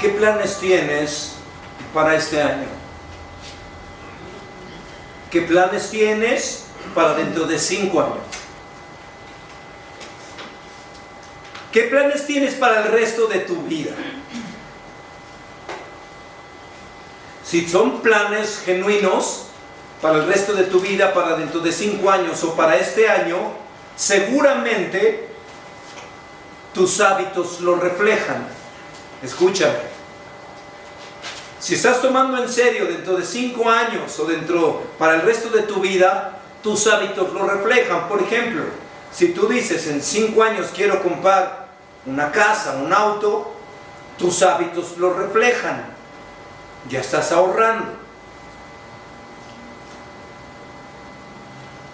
¿Qué planes tienes para este año? ¿Qué planes tienes para dentro de 5 años? ¿Qué planes tienes para el resto de tu vida? Si son planes genuinos para el resto de tu vida, para dentro de 5 años o para este año, seguramente tus hábitos lo reflejan. Escúchame. Si estás tomando en serio dentro de 5 años o para el resto de tu vida, tus hábitos lo reflejan. Por ejemplo, si tú dices en 5 años quiero comprar una casa, un auto, tus hábitos lo reflejan. Ya estás ahorrando.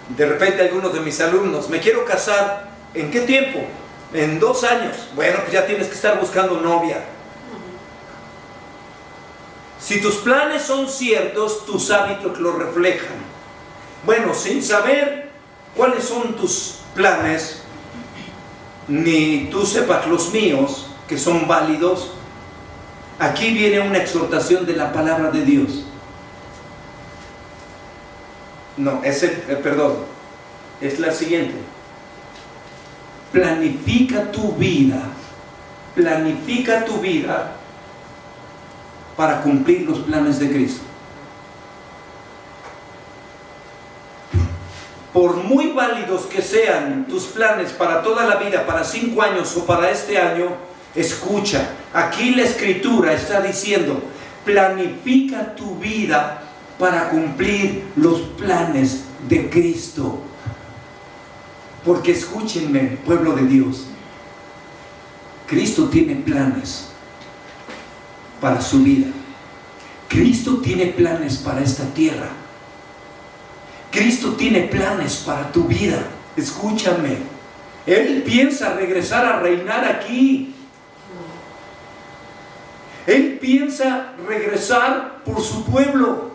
De repente algunos de mis alumnos, me quiero casar, ¿en qué tiempo? En 2 años. Bueno, pues ya tienes que estar buscando novia. Si tus planes son ciertos, tus hábitos lo reflejan. Bueno, sin saber cuáles son tus planes, ni tú sepas los míos, que son válidos, aquí viene una exhortación de la palabra de Dios. No, es la siguiente. Planifica tu vida para cumplir los planes de Cristo. Por muy válidos que sean tus planes para toda la vida, para 5 años o para este año, escucha, aquí la Escritura está diciendo, planifica tu vida para cumplir los planes de Cristo. Porque escúchenme, pueblo de Dios, Cristo tiene planes para su vida. Cristo tiene planes para esta tierra. Cristo tiene planes para tu vida. Escúchame. Él piensa regresar a reinar aquí. Él piensa regresar por su pueblo.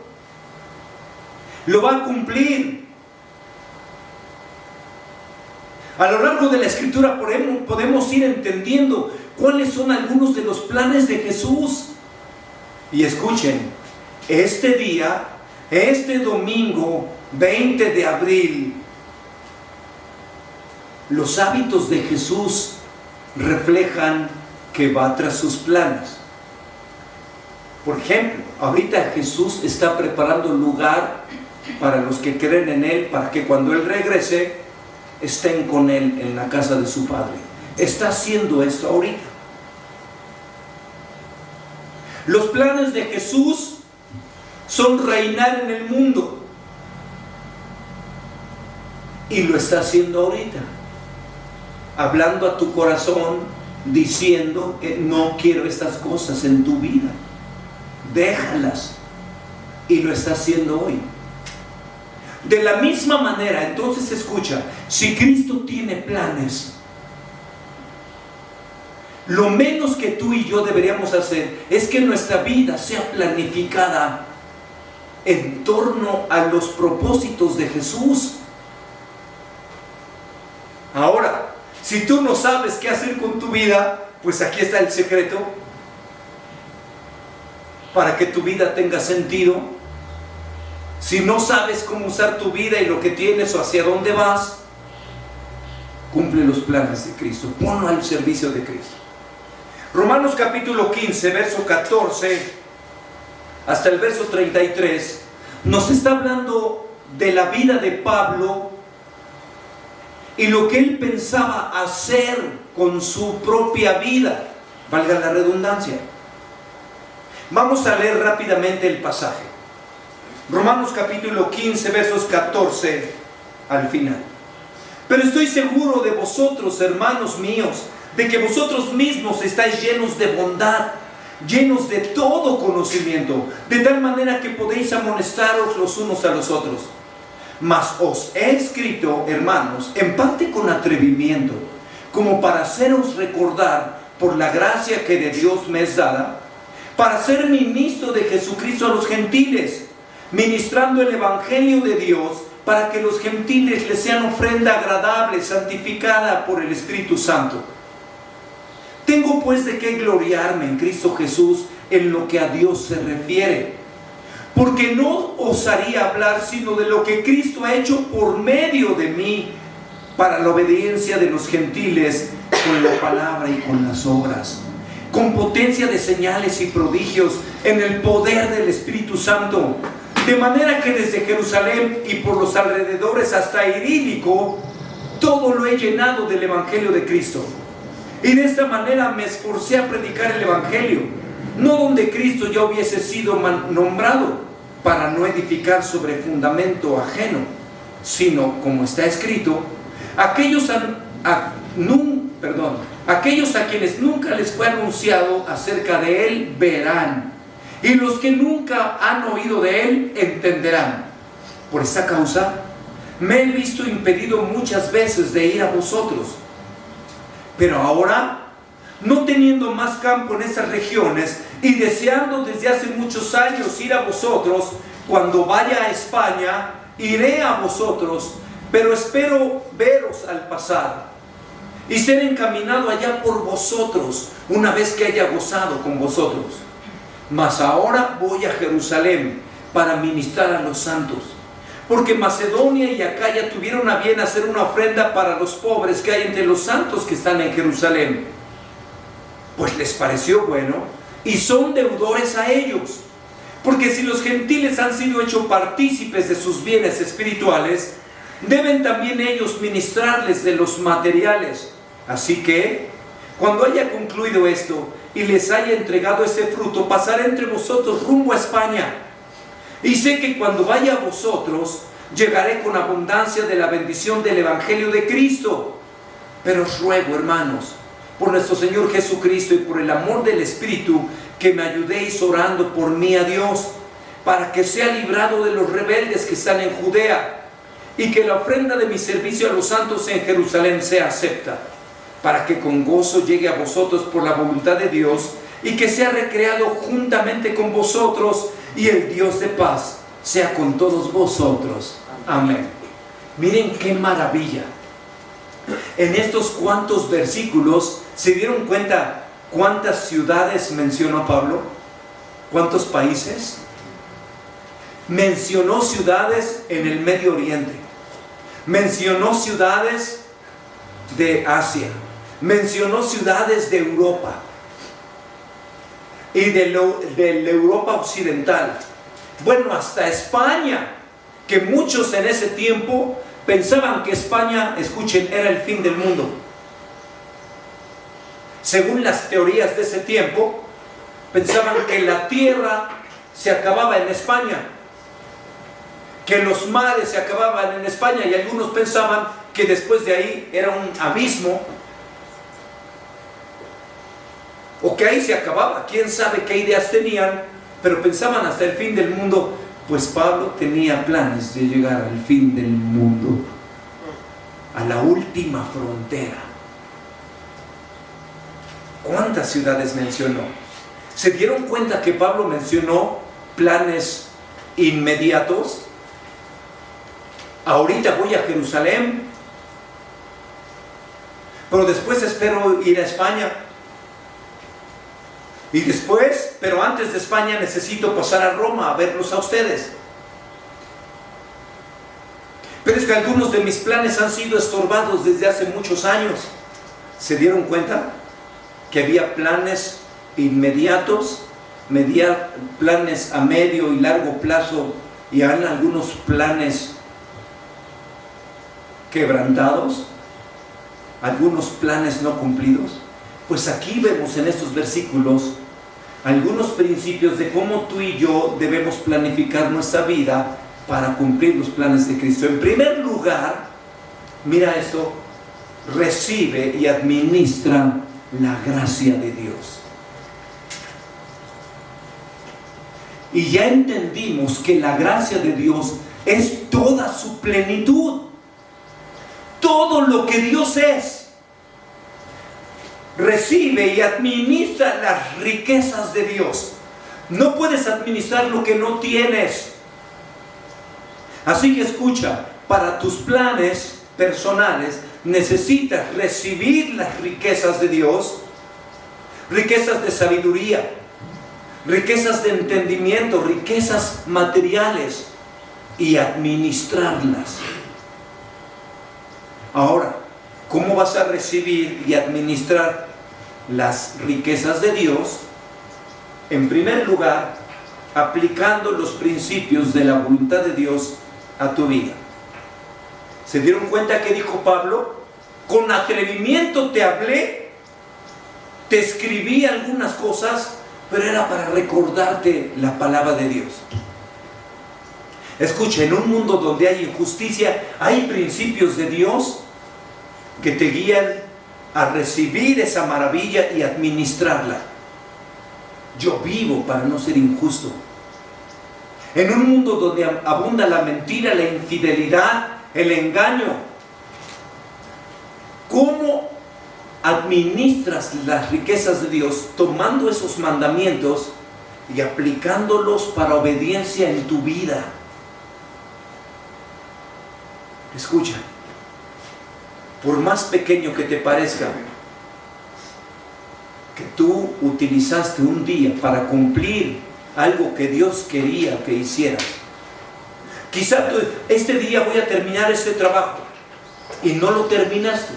Lo va a cumplir. A lo largo de la Escritura podemos ir entendiendo cuáles son algunos de los planes de Jesús. Y escuchen, este domingo 20 de abril, los hábitos de Jesús reflejan que va tras sus planes. Por ejemplo, ahorita Jesús está preparando lugar para los que creen en Él, para que cuando Él regrese, estén con Él en la casa de su Padre. Está haciendo esto ahorita. Los planes de Jesús son reinar en el mundo. Y lo está haciendo ahorita. Hablando a tu corazón, diciendo que no quiero estas cosas en tu vida. Déjalas. Y lo está haciendo hoy. De la misma manera, entonces escucha, si Cristo tiene planes, lo menos que tú y yo deberíamos hacer es que nuestra vida sea planificada en torno a los propósitos de Jesús. Ahora, si tú no sabes qué hacer con tu vida, pues aquí está el secreto para que tu vida tenga sentido. Si no sabes cómo usar tu vida y lo que tienes o hacia dónde vas, cumple los planes de Cristo, ponlo al servicio de Cristo. Romanos capítulo 15, verso 14 hasta el verso 33 nos está hablando de la vida de Pablo y lo que él pensaba hacer con su propia vida, valga la redundancia. Vamos a leer rápidamente el pasaje. Romanos capítulo 15, versos 14 al final. Pero estoy seguro de vosotros, hermanos míos, de que vosotros mismos estáis llenos de bondad, llenos de todo conocimiento, de tal manera que podéis amonestaros los unos a los otros. Mas os he escrito, hermanos, en parte con atrevimiento, como para haceros recordar, por la gracia que de Dios me es dada, para ser ministro de Jesucristo a los gentiles, ministrando el evangelio de Dios, para que los gentiles les sean ofrenda agradable, santificada por el Espíritu Santo. Tengo pues de qué gloriarme en Cristo Jesús en lo que a Dios se refiere, porque no osaría hablar sino de lo que Cristo ha hecho por medio de mí para la obediencia de los gentiles con la palabra y con las obras, con potencia de señales y prodigios en el poder del Espíritu Santo, de manera que desde Jerusalén y por los alrededores hasta Ilírico todo lo he llenado del Evangelio de Cristo. Y de esta manera me esforcé a predicar el Evangelio, no donde Cristo ya hubiese sido nombrado, para no edificar sobre fundamento ajeno, sino, como está escrito, aquellos a quienes nunca les fue anunciado acerca de Él verán, y los que nunca han oído de Él entenderán. Por esta causa me he visto impedido muchas veces de ir a vosotros. Pero ahora, no teniendo más campo en esas regiones y deseando desde hace muchos años ir a vosotros, cuando vaya a España, iré a vosotros, pero espero veros al pasar y ser encaminado allá por vosotros, una vez que haya gozado con vosotros. Mas ahora voy a Jerusalén para ministrar a los santos, porque Macedonia y Acaya tuvieron a bien hacer una ofrenda para los pobres que hay entre los santos que están en Jerusalén. Pues les pareció bueno y son deudores a ellos, porque si los gentiles han sido hechos partícipes de sus bienes espirituales, deben también ellos ministrarles de los materiales. Así que, cuando haya concluido esto y les haya entregado este fruto, pasaré entre vosotros rumbo a España. Y sé que cuando vaya a vosotros, llegaré con abundancia de la bendición del Evangelio de Cristo. Pero os ruego, hermanos, por nuestro Señor Jesucristo y por el amor del Espíritu, que me ayudéis orando por mí a Dios, para que sea librado de los rebeldes que están en Judea, y que la ofrenda de mi servicio a los santos en Jerusalén sea acepta, para que con gozo llegue a vosotros por la voluntad de Dios, y que sea recreado juntamente con vosotros, y el Dios de paz sea con todos vosotros. Amén. Miren qué maravilla. En estos cuantos versículos, ¿se dieron cuenta cuántas ciudades mencionó Pablo? ¿Cuántos países? Mencionó ciudades en el Medio Oriente, mencionó ciudades de Asia, mencionó ciudades de Europa y de la Europa occidental. Bueno, hasta España, que muchos en ese tiempo pensaban que España, escuchen, era el fin del mundo. Según las teorías de ese tiempo, pensaban que la tierra se acababa en España, que los mares se acababan en España, y algunos pensaban que después de ahí era un abismo, o que ahí se acababa. Quién sabe qué ideas tenían, pero pensaban hasta el fin del mundo. Pues Pablo tenía planes de llegar al fin del mundo, a la última frontera. ¿Cuántas ciudades mencionó? ¿Se dieron cuenta que Pablo mencionó planes inmediatos? Ahorita voy a Jerusalén, pero después espero ir a España. Y después, pero antes de España necesito pasar a Roma a verlos a ustedes. Pero es que algunos de mis planes han sido estorbados desde hace muchos años. ¿Se dieron cuenta que había planes inmediatos, planes a medio y largo plazo, y hay algunos planes quebrantados, algunos planes no cumplidos? Pues aquí vemos en estos versículos algunos principios de cómo tú y yo debemos planificar nuestra vida para cumplir los planes de Cristo. En primer lugar, mira esto: recibe y administra la gracia de Dios. Y ya entendimos que la gracia de Dios es toda su plenitud, todo lo que Dios es. Recibe y administra las riquezas de Dios. No puedes administrar lo que no tienes. Así que escucha, para tus planes personales necesitas recibir las riquezas de Dios riquezas de sabiduría, riquezas de entendimiento, riquezas materiales y administrarlas. Ahora, ¿cómo vas a recibir y administrar las riquezas de Dios? En primer lugar, aplicando los principios de la voluntad de Dios a tu vida. ¿Se dieron cuenta que dijo Pablo? Con atrevimiento te hablé, te escribí algunas cosas, pero era para recordarte la palabra de Dios. Escucha, en un mundo donde hay injusticia, hay principios de Dios que te guían a recibir esa maravilla y administrarla. Yo vivo para no ser injusto. En un mundo donde abunda la mentira, la infidelidad, el engaño, ¿cómo administras las riquezas de Dios tomando esos mandamientos y aplicándolos para obediencia en tu vida? Escucha, por más pequeño que te parezca, que tú utilizaste un día para cumplir algo que Dios quería que hicieras. Quizá este día voy a terminar este trabajo y no lo terminaste.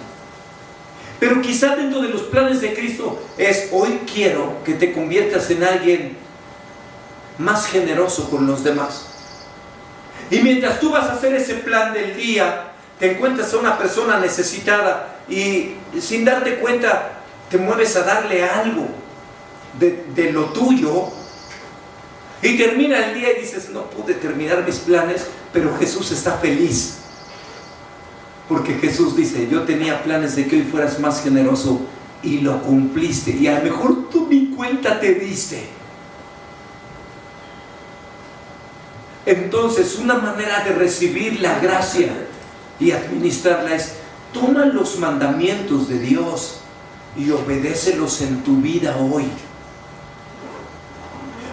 Pero quizá dentro de los planes de Cristo es: hoy quiero que te conviertas en alguien más generoso con los demás. Y mientras tú vas a hacer ese plan del día, te encuentras a una persona necesitada y sin darte cuenta te mueves a darle algo de lo tuyo, y termina el día y dices: no pude terminar mis planes, pero Jesús está feliz. Porque Jesús dice: yo tenía planes de que hoy fueras más generoso y lo cumpliste, y a lo mejor tú ni cuenta te diste. Entonces, una manera de recibir la gracia y administrarla es: toma los mandamientos de Dios y obedécelos en tu vida hoy.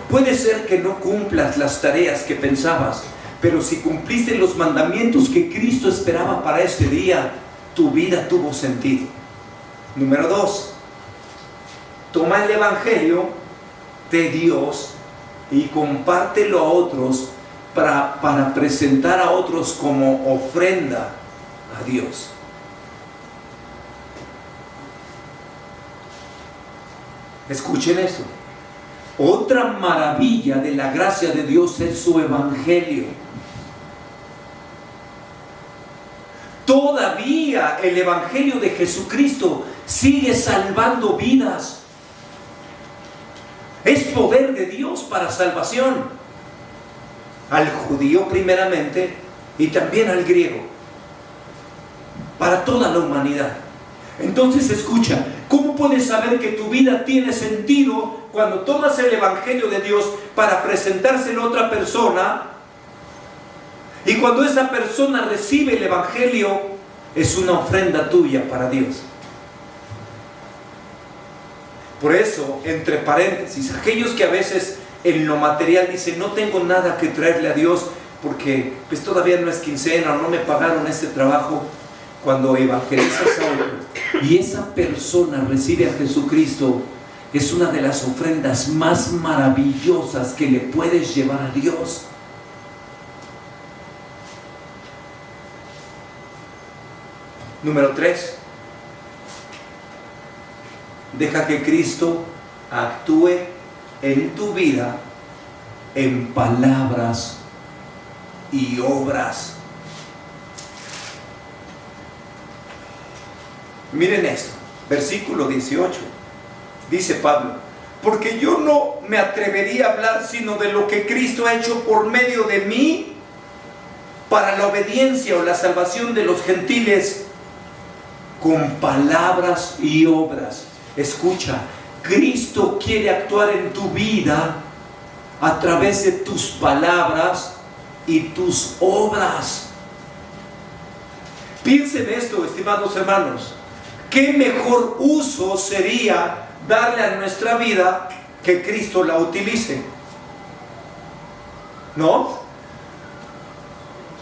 Puede ser que no cumplas las tareas que pensabas, pero si cumpliste los mandamientos que Cristo esperaba para este día, tu vida tuvo sentido. Número 2, toma el Evangelio de Dios y compártelo a otros para presentar a otros como ofrenda a Dios. Escuchen esto. Otra maravilla de la gracia de Dios es su Evangelio. Todavía el Evangelio de Jesucristo sigue salvando vidas. Es poder de Dios para salvación. Al judío primeramente y también al griego. Para toda la humanidad. Entonces escucha, ¿cómo puedes saber que tu vida tiene sentido cuando tomas el Evangelio de Dios para presentárselo a otra persona? Y cuando esa persona recibe el Evangelio, es una ofrenda tuya para Dios. Por eso, entre paréntesis, aquellos que a veces en lo material dicen: no tengo nada que traerle a Dios porque pues todavía no es quincena o no me pagaron este trabajo. Cuando evangelizas a otro y esa persona recibe a Jesucristo, es una de las ofrendas más maravillosas que le puedes llevar a Dios. Número 3, deja que Cristo actúe en tu vida en palabras y obras. Miren esto, versículo 18, dice Pablo: porque yo no me atrevería a hablar sino de lo que Cristo ha hecho por medio de mí para la obediencia o la salvación de los gentiles, con palabras y obras. Escucha, Cristo quiere actuar en tu vida a través de tus palabras y tus obras. Piensen esto, estimados hermanos. ¿Qué mejor uso sería darle a nuestra vida que Cristo la utilice? ¿No?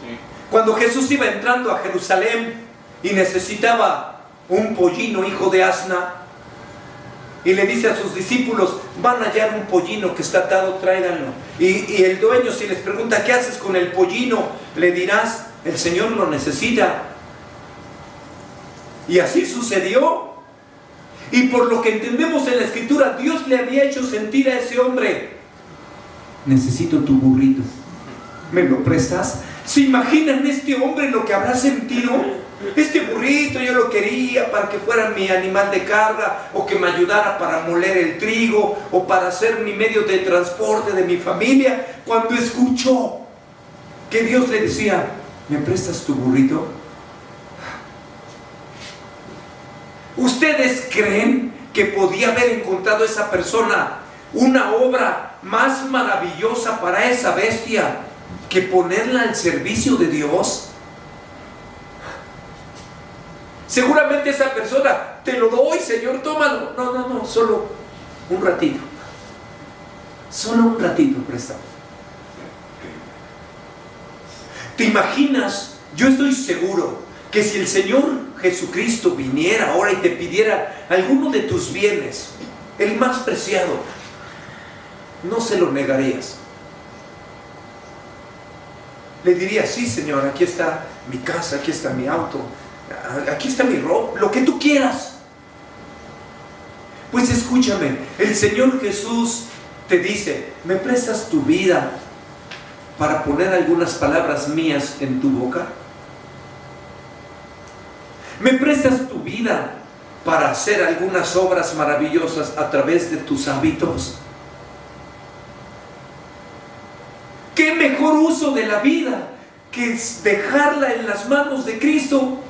Sí. Cuando Jesús iba entrando a Jerusalén y necesitaba un pollino hijo de asna, y le dice a sus discípulos: van a hallar un pollino que está atado, tráiganlo. Y el dueño, si les pregunta: ¿qué haces con el pollino?, le dirás: el Señor lo necesita. Y así sucedió. Y por lo que entendemos en la Escritura, Dios le había hecho sentir a ese hombre: necesito tu burrito, ¿me lo prestas? ¿Se imaginan este hombre lo que habrá sentido? Este burrito yo lo quería para que fuera mi animal de carga, o que me ayudara para moler el trigo, o para ser mi medio de transporte de mi familia. Cuando escuchó que Dios le decía: ¿me prestas tu burrito? ¿Ustedes creen que podía haber encontrado esa persona una obra más maravillosa para esa bestia que ponerla al servicio de Dios? Seguramente esa persona: te lo doy, Señor, tómalo. No, solo un ratito. Solo un ratito, préstame. ¿Te imaginas? Yo estoy seguro que si el Señor Jesucristo viniera ahora y te pidiera alguno de tus bienes, el más preciado, no se lo negarías. Le dirías: sí, Señor, aquí está mi casa, aquí está mi auto, aquí está mi ropa, lo que tú quieras. Pues escúchame, el Señor Jesús te dice: ¿me prestas tu vida para poner algunas palabras mías en tu boca? ¿Me prestas tu vida para hacer algunas obras maravillosas a través de tus hábitos? ¿Qué mejor uso de la vida que dejarla en las manos de Cristo?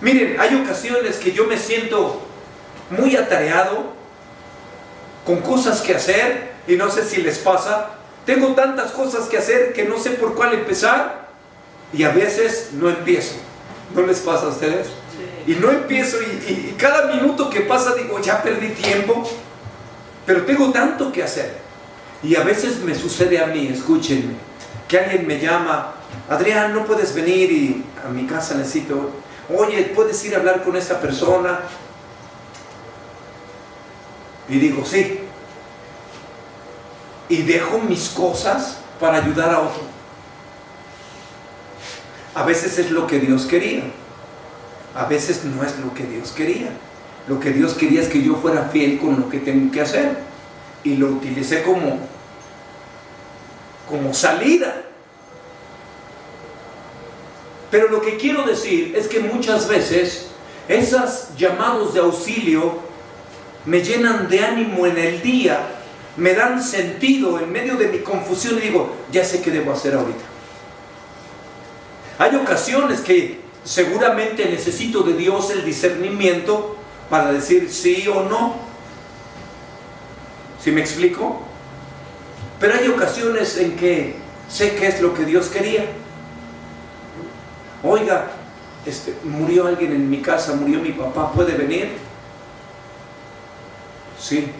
Miren, hay ocasiones que yo me siento muy atareado, con cosas que hacer, y no sé si les pasa. Tengo tantas cosas que hacer que no sé por cuál empezar, y a veces no empiezo. ¿No les pasa a ustedes? Sí. Y no empiezo, y cada minuto que pasa digo: ya perdí tiempo, pero tengo tanto que hacer. Y a veces me sucede a mí, escúchenme, que alguien me llama: Adrián, ¿no puedes venir y a mi casa necesito? Oye, ¿puedes ir a hablar con esta persona? Y digo: sí. Y dejo mis cosas para ayudar a otro. A veces es lo que Dios quería, a veces no es lo que Dios quería. Lo que Dios quería es que yo fuera fiel con lo que tengo que hacer, y lo utilicé como salida. Pero lo que quiero decir es que muchas veces esos llamados de auxilio me llenan de ánimo en el día, me dan sentido en medio de mi confusión, y digo: ya sé qué debo hacer ahorita. Hay ocasiones que seguramente necesito de Dios el discernimiento para decir sí o no. ¿Sí me explico? Pero hay ocasiones en que sé qué es lo que Dios quería. Oiga, murió alguien en mi casa, murió mi papá, ¿puede venir? Sí.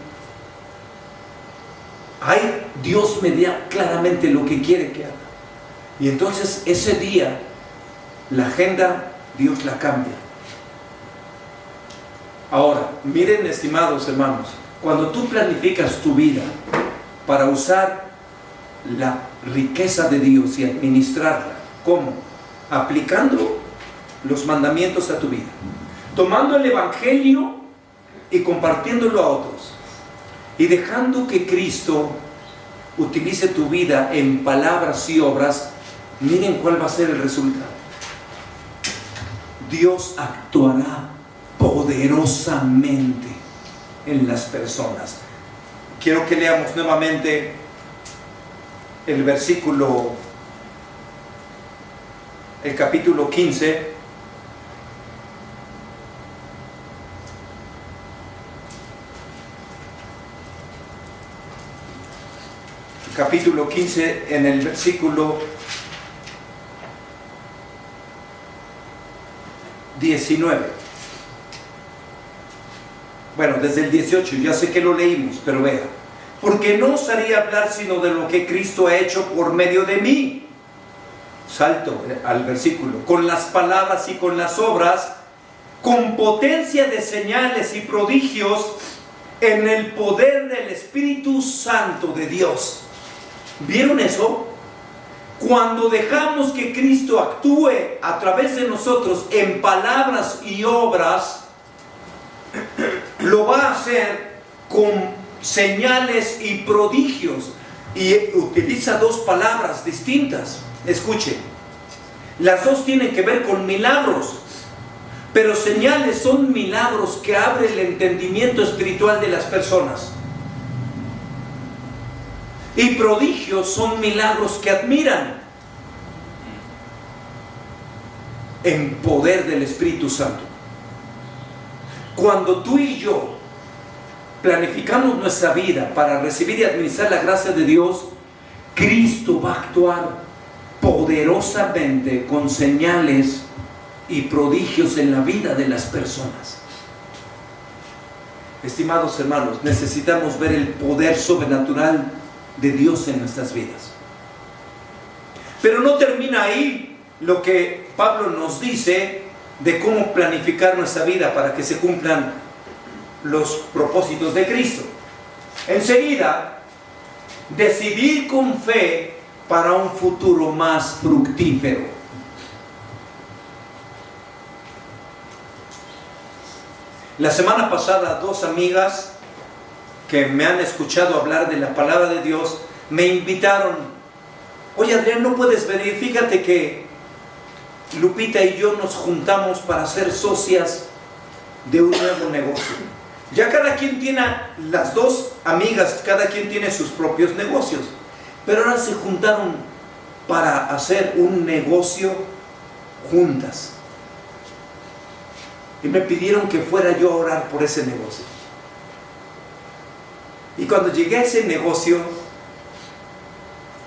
Dios me da claramente lo que quiere que haga. Y entonces ese día la agenda Dios la cambia. Ahora, miren, estimados hermanos, cuando tú planificas tu vida para usar la riqueza de Dios y administrarla, ¿cómo? Aplicando los mandamientos a tu vida, tomando el Evangelio y compartiéndolo a otros, y dejando que Cristo utilice tu vida en palabras y obras. Miren cuál va a ser el resultado. Dios actuará poderosamente en las personas. Quiero que leamos nuevamente el versículo, el capítulo 15. Capítulo 15, en el versículo 19. Bueno, desde el 18, ya sé que lo leímos, pero vea: porque no os haría hablar sino de lo que Cristo ha hecho por medio de mí. Salto al versículo: con las palabras y con las obras con potencia de señales y prodigios en el poder del Espíritu Santo de Dios. ¿Vieron eso? Cuando dejamos que Cristo actúe a través de nosotros en palabras y obras, lo va a hacer con señales y prodigios. Y utiliza dos palabras distintas. Escuchen, las dos tienen que ver con milagros, pero señales son milagros que abren el entendimiento espiritual de las personas. Y prodigios son milagros que admiran en poder del Espíritu Santo. Cuando tú y yo planificamos nuestra vida para recibir y administrar la gracia de Dios, Cristo va a actuar poderosamente con señales y prodigios en la vida de las personas. Estimados hermanos, necesitamos ver el poder sobrenatural de Dios en nuestras vidas. Pero no termina ahí lo que Pablo nos dice de cómo planificar nuestra vida para que se cumplan los propósitos de Cristo. Enseguida, decidir con fe para un futuro más fructífero. La semana pasada, dos amigas que me han escuchado hablar de la palabra de Dios me invitaron: oye Adrián, ¿no puedes venir? Fíjate que Lupita y yo nos juntamos para ser socias de un nuevo negocio. Ya cada quien tiene, las dos amigas, cada quien tiene sus propios negocios, pero ahora se juntaron para hacer un negocio juntas. Y me pidieron que fuera yo a orar por ese negocio. Y cuando llegué a ese negocio,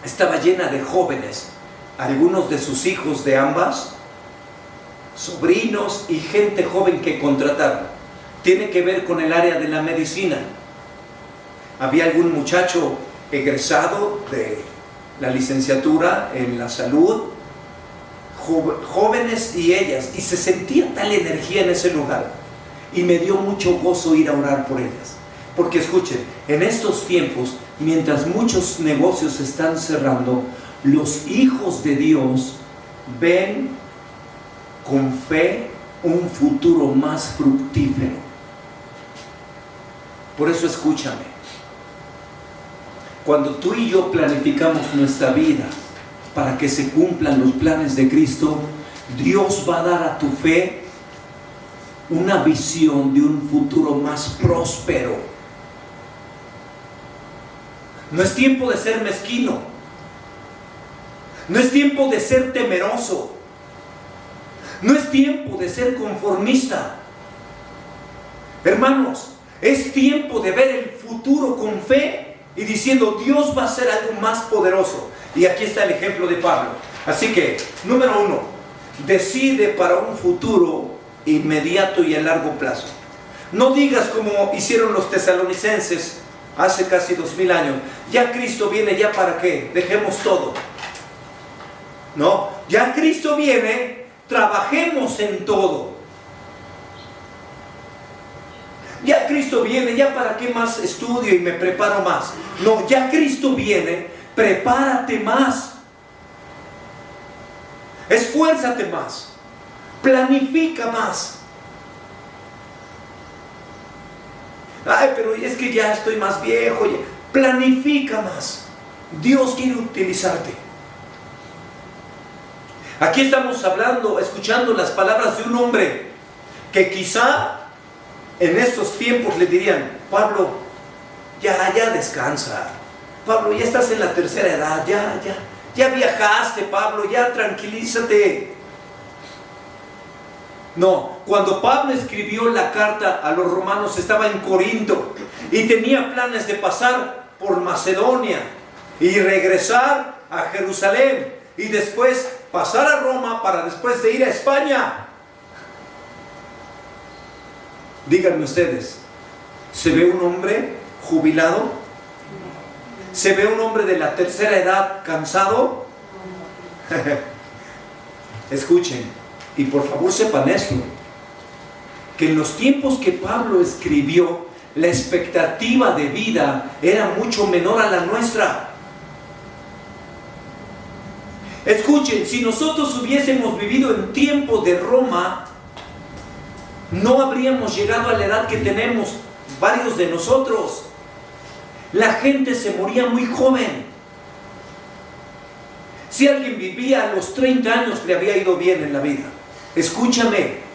estaba llena de jóvenes, algunos de sus hijos de ambas, sobrinos y gente joven que contrataron. Tiene que ver con el área de la medicina. Había algún muchacho egresado de la licenciatura en la salud, jóvenes y ellas, y se sentía tal energía en ese lugar, y me dio mucho gozo ir a orar por ellas. Porque escuchen, en estos tiempos, mientras muchos negocios se están cerrando, los hijos de Dios ven con fe un futuro más fructífero. Por eso escúchame, cuando tú y yo planificamos nuestra vida para que se cumplan los planes de Cristo, Dios va a dar a tu fe una visión de un futuro más próspero. No es tiempo de ser mezquino, no es tiempo de ser temeroso, no es tiempo de ser conformista. Hermanos, es tiempo de ver el futuro con fe y diciendo: Dios va a hacer algo más poderoso. Y aquí está el ejemplo de Pablo. Así que, número 1, decide para un futuro inmediato y a largo plazo. No digas como hicieron los tesalonicenses hace casi 2000 años: ya Cristo viene, ¿ya para qué? Dejemos todo. No, ya Cristo viene, trabajemos en todo. Ya Cristo viene, ¿ya para qué más estudio y me preparo más? No, ya Cristo viene, prepárate más. Esfuérzate más. Planifica más. Ay, pero es que ya estoy más viejo. Planifica más. Dios quiere utilizarte. Aquí estamos hablando, escuchando las palabras de un hombre que quizá en estos tiempos le dirían: Pablo, ya descansa. Pablo, ya estás en la tercera edad, ya viajaste, Pablo, ya tranquilízate. No, cuando Pablo escribió la carta a los romanos estaba en Corinto y tenía planes de pasar por Macedonia y regresar a Jerusalén y después pasar a Roma para después de ir a España. Díganme ustedes, ¿se ve un hombre jubilado? ¿Se ve un hombre de la tercera edad cansado? Escuchen, y por favor sepan esto: que en los tiempos que Pablo escribió, la expectativa de vida era mucho menor a la nuestra. Escuchen, si nosotros hubiésemos vivido en tiempo de Roma, no habríamos llegado a la edad que tenemos varios de nosotros. La gente se moría muy joven. Si alguien vivía a los 30 años, le había ido bien en la vida. Escúchame,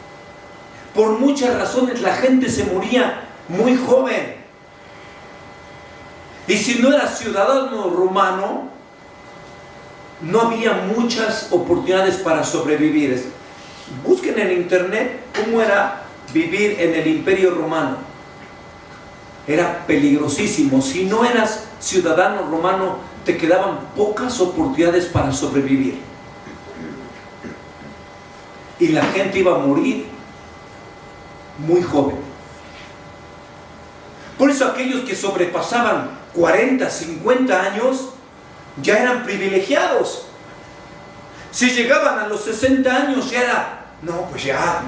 por muchas razones la gente se moría muy joven. Y si no eras ciudadano romano, no había muchas oportunidades para sobrevivir. Busquen en internet cómo era vivir en el Imperio Romano. Era peligrosísimo. Si no eras ciudadano romano, te quedaban pocas oportunidades para sobrevivir. Y la gente iba a morir muy joven. Por eso aquellos que sobrepasaban 40, 50 años ya eran privilegiados. Si llegaban a los 60 años ya era, no, pues ya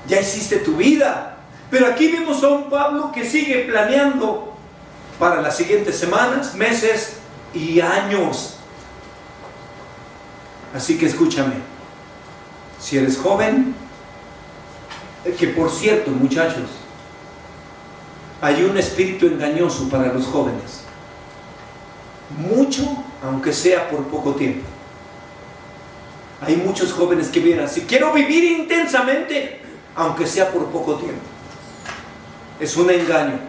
hiciste tu vida. Pero aquí vemos a un Pablo que sigue planeando para las siguientes semanas, meses y años. Así que escúchame, si eres joven, que por cierto, muchachos, hay un espíritu engañoso para los jóvenes. Mucho, aunque sea por poco tiempo. Hay muchos jóvenes que vienen así: quiero vivir intensamente, aunque sea por poco tiempo. Es un engaño.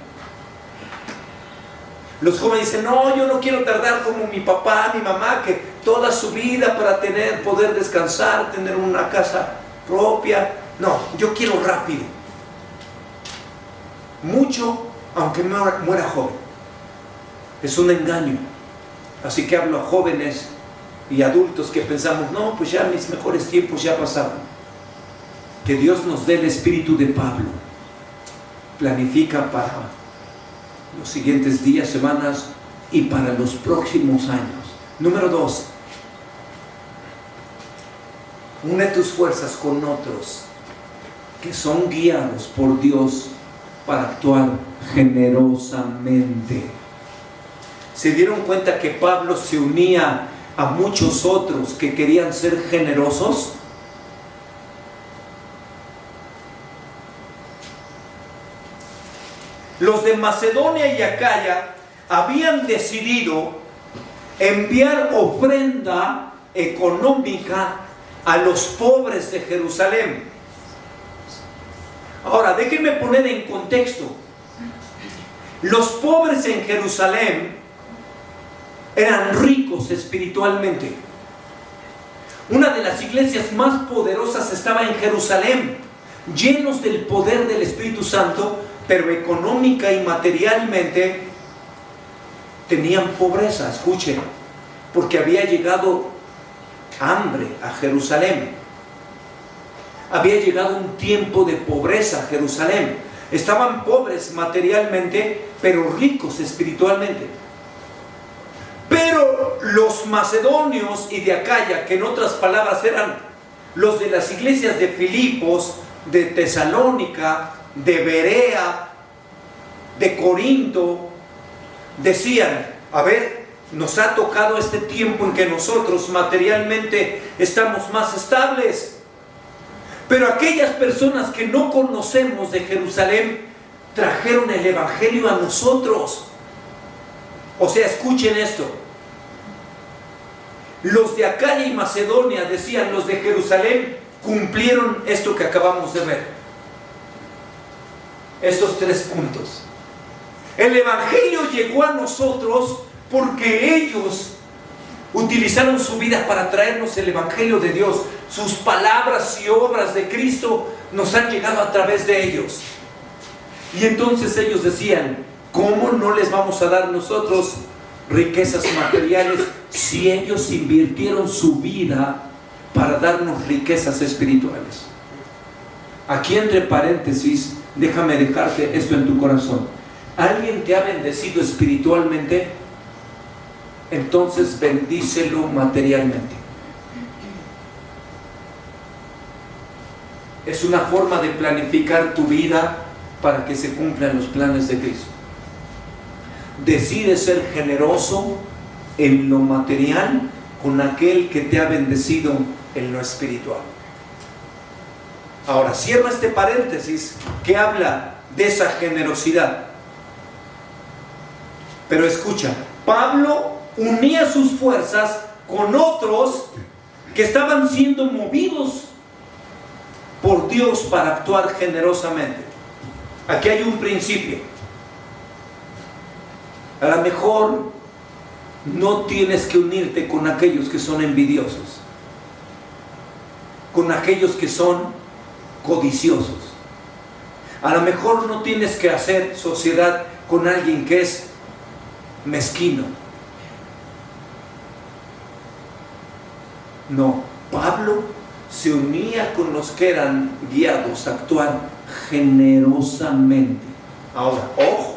Los jóvenes dicen: no, yo no quiero tardar como mi papá, mi mamá, que toda su vida para poder descansar, tener una casa propia. No, yo quiero rápido. Mucho, aunque muera joven. Es un engaño. Así que hablo a jóvenes y adultos que pensamos: no, pues ya mis mejores tiempos ya pasaron. Que Dios nos dé el espíritu de Pablo. Planifica para los siguientes días, semanas y para los próximos años. Número 2. Une tus fuerzas con otros que son guiados por Dios para actuar generosamente. ¿Se dieron cuenta que Pablo se unía a muchos otros que querían ser generosos? Los de Macedonia y Acaya habían decidido enviar ofrenda económica a los pobres de Jerusalén. Ahora, déjenme poner en contexto. Los pobres en Jerusalén eran ricos espiritualmente. Una de las iglesias más poderosas estaba en Jerusalén, llenos del poder del Espíritu Santo, pero económica y materialmente tenían pobreza. Escuchen, porque había llegado hambre a Jerusalén. Había llegado un tiempo de pobreza a Jerusalén. Estaban pobres materialmente, pero ricos espiritualmente. Pero los macedonios y de Acaya, que en otras palabras eran los de las iglesias de Filipos, de Tesalónica, de Berea, de Corinto, decían: a ver, nos ha tocado este tiempo en que nosotros materialmente estamos más estables, pero aquellas personas que no conocemos de Jerusalén trajeron el evangelio a nosotros. O sea, escuchen esto: los de Acaya y Macedonia decían, los de Jerusalén cumplieron esto que acabamos de ver, estos 3 puntos. El evangelio llegó a nosotros porque ellos utilizaron su vida para traernos el evangelio de Dios. Sus palabras y obras de Cristo nos han llegado a través de ellos. Y entonces ellos decían: ¿cómo no les vamos a dar nosotros riquezas materiales si ellos invirtieron su vida para darnos riquezas espirituales? Aquí, entre paréntesis, déjame dejarte esto en tu corazón. ¿Alguien te ha bendecido espiritualmente? Entonces bendícelo materialmente. es una forma de planificar tu vida para que se cumplan los planes de Cristo. Decide ser generoso en lo material con aquel que te ha bendecido en lo espiritual. Ahora, cierro este paréntesis que habla de esa generosidad. Pero escucha, Pablo unía sus fuerzas con otros que estaban siendo movidos por Dios para actuar generosamente. Aquí hay un principio. A lo mejor no tienes que unirte con aquellos que son envidiosos, con aquellos que son codiciosos. A lo mejor no tienes que hacer sociedad con alguien que es mezquino. No, Pablo se unía con los que eran guiados a actuar generosamente. Ahora, ojo,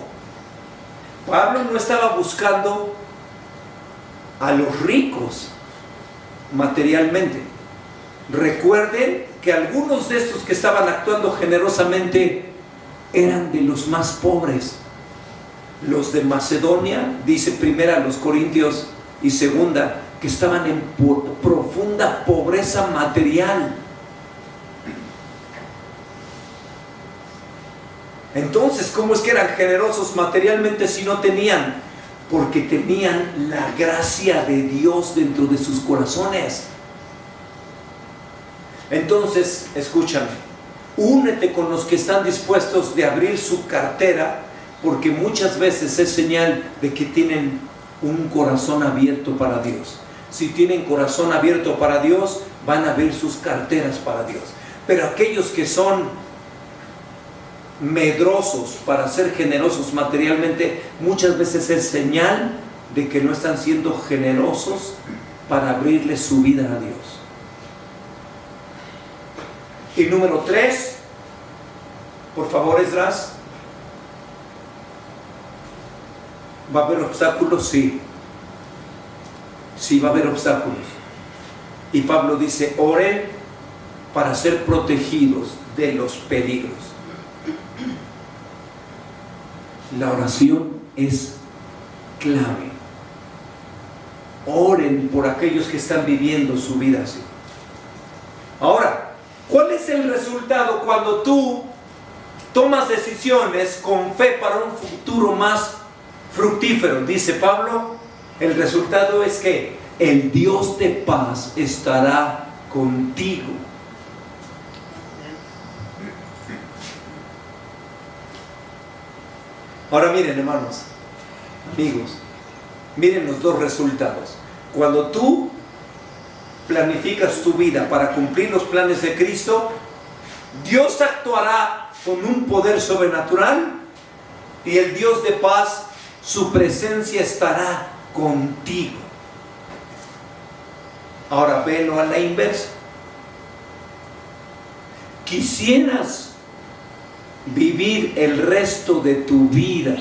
Pablo no estaba buscando a los ricos materialmente. Recuerden que algunos de estos que estaban actuando generosamente eran de los más pobres. Los de Macedonia, dice primera a los Corintios y segunda, que estaban en profunda pobreza material. Entonces, ¿cómo es que eran generosos materialmente si no tenían? Porque tenían la gracia de Dios dentro de sus corazones. Entonces, escúchame, únete con los que están dispuestos de abrir su cartera, porque muchas veces es señal de que tienen un corazón abierto para Dios. Si tienen corazón abierto para Dios, van a abrir sus carteras para Dios. Pero aquellos que son medrosos para ser generosos materialmente, muchas veces es señal de que no están siendo generosos para abrirle su vida a Dios. Y número 3, por favor, Esdras. ¿Va a haber obstáculos? Sí. Sí, va a haber obstáculos. Y Pablo dice, oren para ser protegidos de los peligros. La oración es clave. Oren por aquellos que están viviendo su vida así. Ahora, ¿cuál es el resultado cuando tú tomas decisiones con fe para un futuro más fructífero? Dice Pablo, el resultado es que el Dios de paz estará contigo. Ahora miren, hermanos, amigos, miren los dos resultados. Cuando tú planificas tu vida para cumplir los planes de Cristo, Dios actuará con un poder sobrenatural y el Dios de paz, su presencia estará contigo. Ahora velo a la inversa. ¿Quisieras vivir el resto de tu vida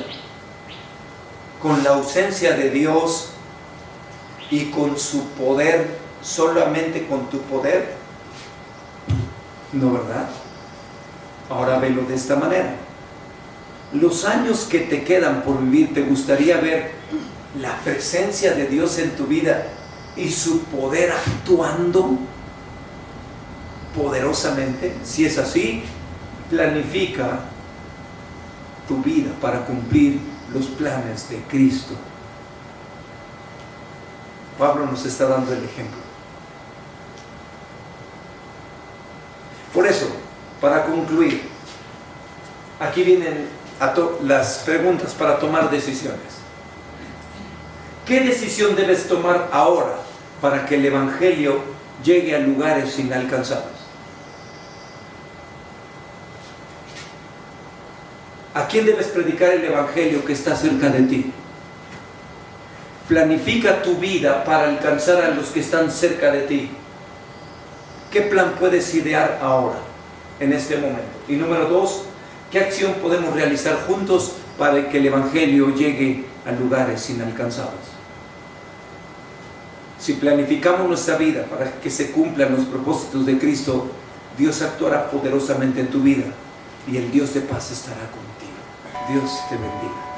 con la ausencia de Dios y con su poder, solamente con tu poder? No, ¿verdad? Ahora velo de esta manera. Los años que te quedan por vivir, ¿te gustaría ver la presencia de Dios en tu vida y su poder actuando poderosamente? Si es así, planifica tu vida para cumplir los planes de Cristo. Pablo nos está dando el ejemplo. Por eso, para concluir, aquí vienen las preguntas para tomar decisiones. ¿Qué decisión debes tomar ahora para que el Evangelio llegue a lugares inalcanzables? ¿A quién debes predicar el Evangelio que está cerca de ti? Planifica tu vida para alcanzar a los que están cerca de ti. ¿Qué plan puedes idear ahora, en este momento? Y número 2, ¿qué acción podemos realizar juntos para que el Evangelio llegue a lugares inalcanzables? Si planificamos nuestra vida para que se cumplan los propósitos de Cristo, Dios actuará poderosamente en tu vida y el Dios de paz estará contigo. Dios te bendiga.